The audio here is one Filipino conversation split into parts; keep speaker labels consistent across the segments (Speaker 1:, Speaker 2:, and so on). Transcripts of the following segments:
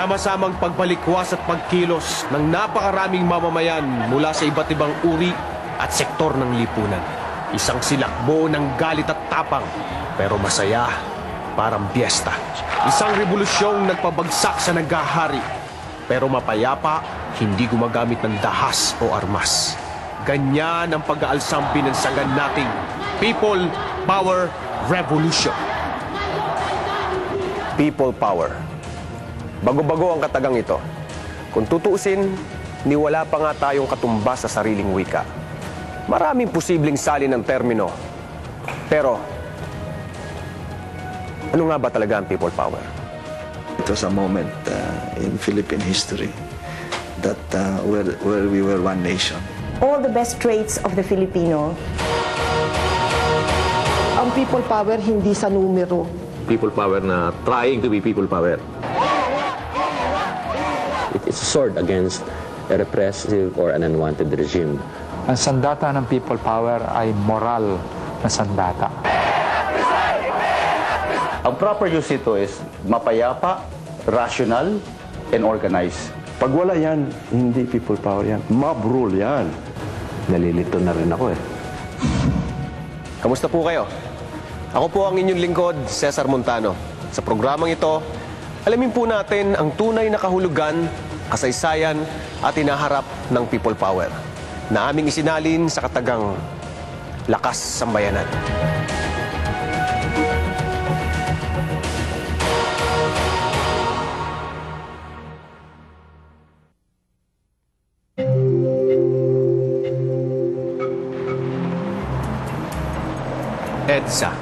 Speaker 1: Sama-samang pagbalikwas at pagkilos ng napakaraming mamamayan mula sa iba't ibang uri at sektor ng lipunan. Isang silakbo ng galit at tapang, pero masaya, parang piyesta. Isang revolusyong nagpabagsak sa naghahari, pero mapayapa, hindi gumagamit ng dahas o armas. Ganyan ang pag-aalsang binansagan nating People Power Revolution.
Speaker 2: People Power. Bago-bago ang katagang ito. Kung tutuusin, niwala pa nga tayong katumbas sa sariling wika. Maraming posibleng salin ng termino. Pero, ano nga ba talaga ang People Power?
Speaker 3: It was a moment in Philippine history that where we were one nation.
Speaker 4: All the best traits of the Filipino.
Speaker 5: Ang people power hindi sa numero.
Speaker 6: People power na trying to be people power.
Speaker 7: It's a sword against a repressive or an unwanted regime.
Speaker 8: Ang sandata ng people power ay moral na sandata.
Speaker 9: Ang proper use ito is mapayapa, rational, and organized.
Speaker 10: Pag wala yan, hindi people power yan. Mob rule yan.
Speaker 7: Nalilito na rin ako eh.
Speaker 2: Kamusta po kayo? Ako po ang inyong lingkod, Cesar Montano. Sa programang ito, alamin po natin ang tunay na kahulugan, kasaysayan at inaharap ng people power na aming isinalin sa katagang Lakas Sambayanan.
Speaker 1: EDSA,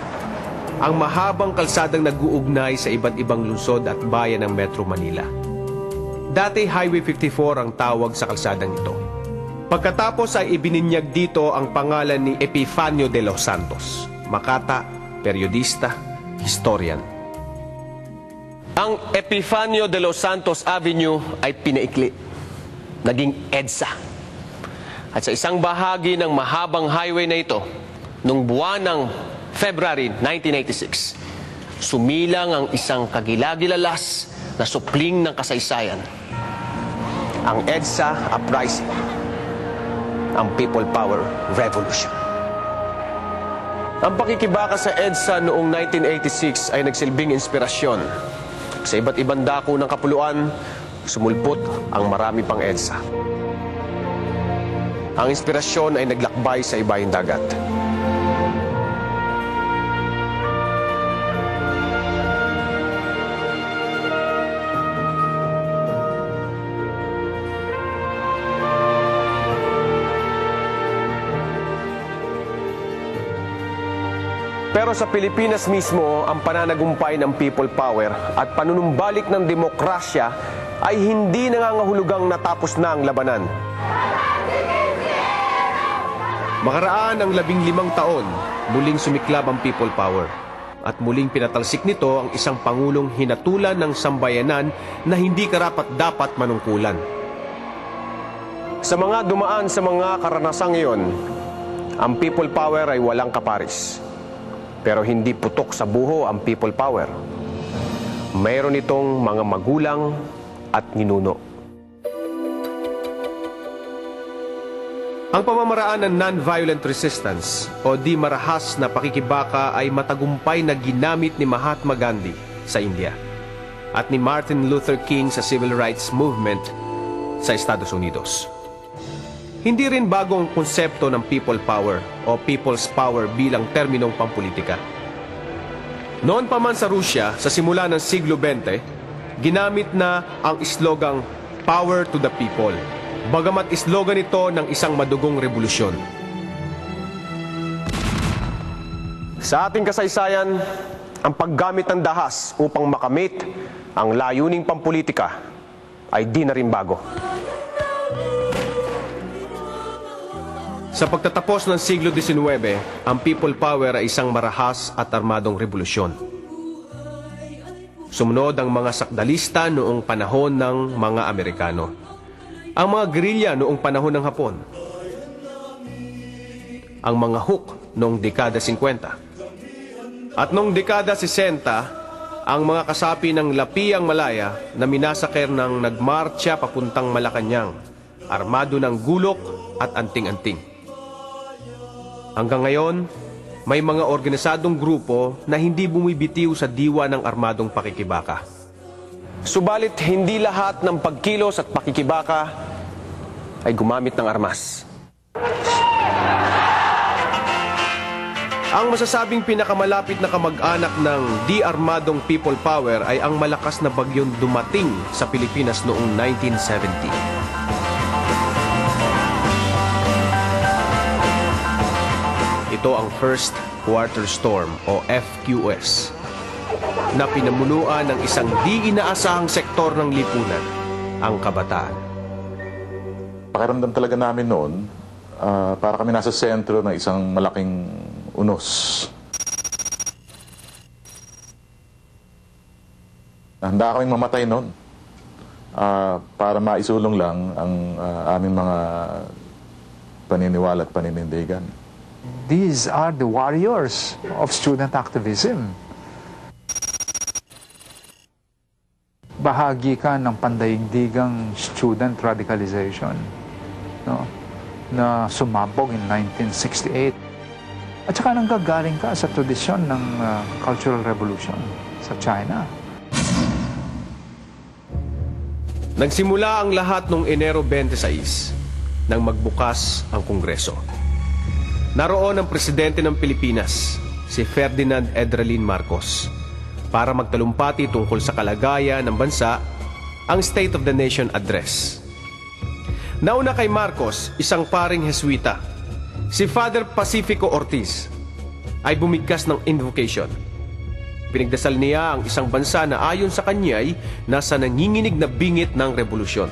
Speaker 1: ang mahabang kalsadang nag-uugnay sa iba't ibang lungsod at bayan ng Metro Manila. Dati Highway 54 ang tawag sa kalsadang ito. Pagkatapos ay ibininyag dito ang pangalan ni Epifanio de los Santos, makata, periodista, historian. Ang Epifanio de los Santos Avenue ay pinaikli, naging EDSA. At sa isang bahagi ng mahabang highway na ito, nung buwan ng February 1986, sumilang ang isang kagilagilalas na supling ng kasaysayan. Ang EDSA Uprising, ang People Power Revolution. Ang pakikibaka sa EDSA noong 1986 ay nagsilbing inspirasyon. Sa iba't ibang dako ng kapuluan, sumulpot ang marami pang EDSA. Ang inspirasyon ay naglakbay sa ibayong dagat. Pero sa Pilipinas mismo, ang pananagumpay ng people power at panunumbalik ng demokrasya ay hindi nangangahulugang natapos na ang labanan. Makaraan ang 15 taon, muling sumiklab ang people power at muling pinatalsik nito ang isang pangulong hinatulan ng sambayanan na hindi karapat-dapat manungkulan. Sa mga dumaan sa mga karanasang iyon, ang people power ay walang kaparis. Pero hindi putok sa buho ang people power. Mayroon itong mga magulang at ninuno. Ang pamamaraan ng non-violent resistance o di marahas na pakikibaka ay matagumpay na ginamit ni Mahatma Gandhi sa India at ni Martin Luther King sa Civil Rights Movement sa Estados Unidos. Hindi rin bago ang konsepto ng people power o people's power bilang terminong pampolitika. Noon pa man sa Rusya, sa simula ng siglo XX, ginamit na ang slogang power to the people, bagamat slogan ito ng isang madugong revolusyon. Sa ating kasaysayan, ang paggamit ng dahas upang makamit ang layuning pampolitika ay di na rin bago. Sa pagtatapos ng siglo XIX, ang people power ay isang marahas at armadong revolusyon. Sumunod ang mga sakdalista noong panahon ng mga Amerikano. Ang mga gerilya noong panahon ng Hapon. Ang mga huk noong dekada 50. At noong dekada 60 ang mga kasapi ng Lapiang Malaya na minasaker ng nagmarcha papuntang Malacanang, armado ng gulok at anting-anting. Hanggang ngayon, may mga organisadong grupo na hindi bumibitiw sa diwa ng armadong pakikibaka. Subalit hindi lahat ng pagkilos at pakikibaka ay gumamit ng armas. Ang masasabing pinakamalapit na kamag-anak ng di-armadong people power ay ang malakas na bagyong dumating sa Pilipinas noong 1970. Ito ang First Quarter Storm o FQS na pinamunuan ng isang di inaasahang sektor ng lipunan, ang kabataan.
Speaker 11: Pakiramdam talaga namin noon, para kami nasa sentro ng isang malaking unos. Handa kaming mamatay noon para maisulong lang ang aming mga paniniwala at paninindigan.
Speaker 8: These are the warriors of student activism. Bahagi ka ng pandaigdigang student radicalization, no? Na sumabog in 1968. At saka nanggagaling ka sa tradisyon ng Cultural Revolution sa China.
Speaker 1: Nagsimula ang lahat noong Enero 26 nang magbukas ang Kongreso. Naroon ang presidente ng Pilipinas, si Ferdinand Edralin Marcos, para magtalumpati tungkol sa kalagayan ng bansa, ang State of the Nation Address. Nauna kay Marcos, isang paring Jesuita, si Father Pacifico Ortiz, ay bumigkas ng invocation. Pinagdasal niya ang isang bansa na ayon sa kanya ay nasa nanginginig na bingit ng revolusyon.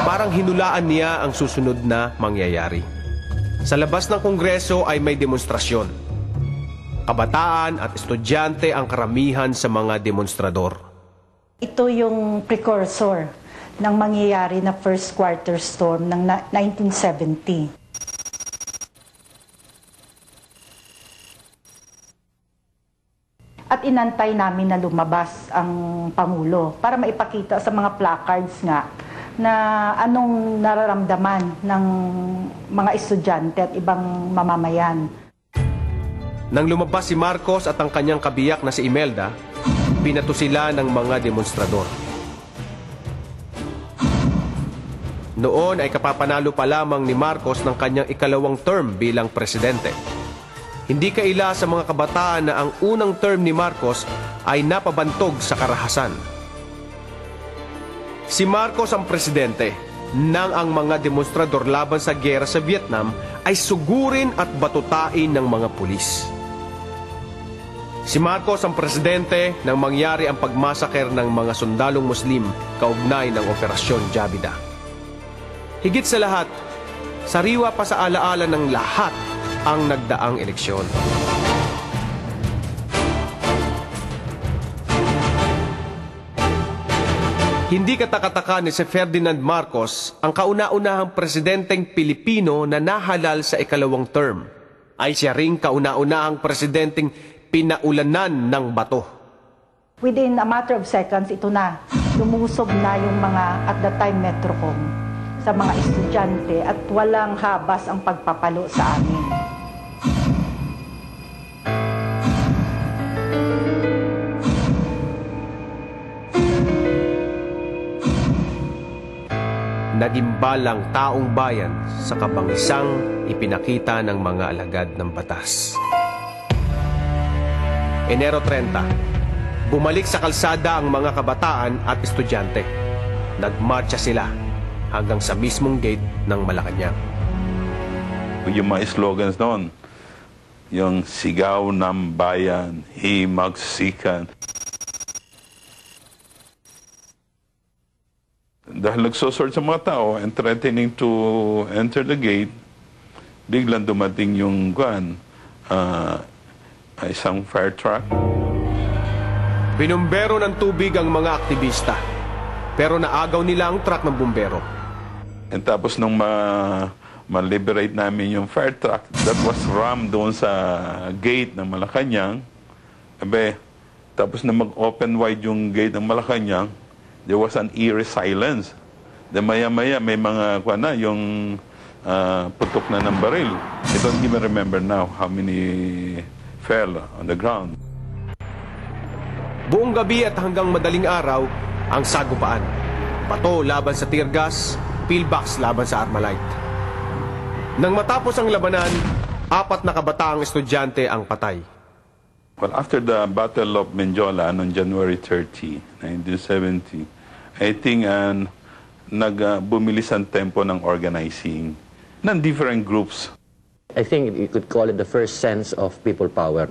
Speaker 1: Parang hinulaan niya ang susunod na mangyayari. Sa labas ng Kongreso ay may demonstrasyon. Kabataan at estudyante ang karamihan sa mga demonstrador.
Speaker 12: Ito yung precursor ng mangyayari na First Quarter Storm ng 1970. At inantay namin na lumabas ang Pangulo para maipakita sa mga placards nga na anong nararamdaman ng mga estudyante at ibang mamamayan.
Speaker 1: Nang lumabas si Marcos at ang kanyang kabiyak na si Imelda, binato sila ng mga demonstrador. Noon ay kapapanalo pa lamang ni Marcos ng kanyang ikalawang term bilang presidente. Hindi kaila sa mga kabataan na ang unang term ni Marcos ay napabantog sa karahasan. Si Marcos ang presidente nang ang mga demonstrador laban sa giyera sa Vietnam ay sugurin at batutain ng mga pulis. Si Marcos ang presidente nang mangyari ang pagmasaker ng mga sundalong Muslim kaugnay ng Operasyon Jabida. Higit sa lahat, sariwa pa sa alaala ng lahat ang nagdaang eleksyon. Hindi katakataka ni si Ferdinand Marcos, ang kauna-unahang presidenteng Pilipino na nahalal sa ikalawang term, ay siya ring kauna-unahang presidenteng pinaulanan ng bato.
Speaker 12: Within a matter of seconds, ito na, lumusog na yung mga at the time Metrocom sa mga estudyante at walang habas ang pagpapalo sa amin.
Speaker 1: Nagimbal ang taong bayan sa kabangisang ipinakita ng mga alagad ng batas. Enero 30, bumalik sa kalsada ang mga kabataan at estudyante. Nagmarcha sila hanggang sa mismong gate ng Malacanang.
Speaker 11: Yung mga slogans noon, yung sigaw ng bayan, himagsikan. Dahil nagsosort sa mga tao and threatening to enter the gate, biglang dumating yung isang fire truck.
Speaker 1: Binumbero ng tubig ang mga aktivista, pero naagaw nila ang truck ng bumbero.
Speaker 11: And tapos nung
Speaker 13: ma-liberate namin yung fire truck that was rammed doon sa gate ng Malacanang. Tapos na mag-open wide yung gate ng Malacanang, there was an eerie silence. Then maya-maya may mga yung putok na ng baril. I don't even remember now how many fell on the ground.
Speaker 1: Buong gabi at hanggang madaling araw ang sagupaan. Bato laban sa tear gas, pillbox laban sa Armalite. Nang matapos ang labanan, 4 na kabataang estudyante ang patay.
Speaker 13: Well, after the Battle of Menjola on January 30, 1970, I think nagbumilis ang tempo ng organizing ng different groups.
Speaker 7: I think you could call it the first sense of people power.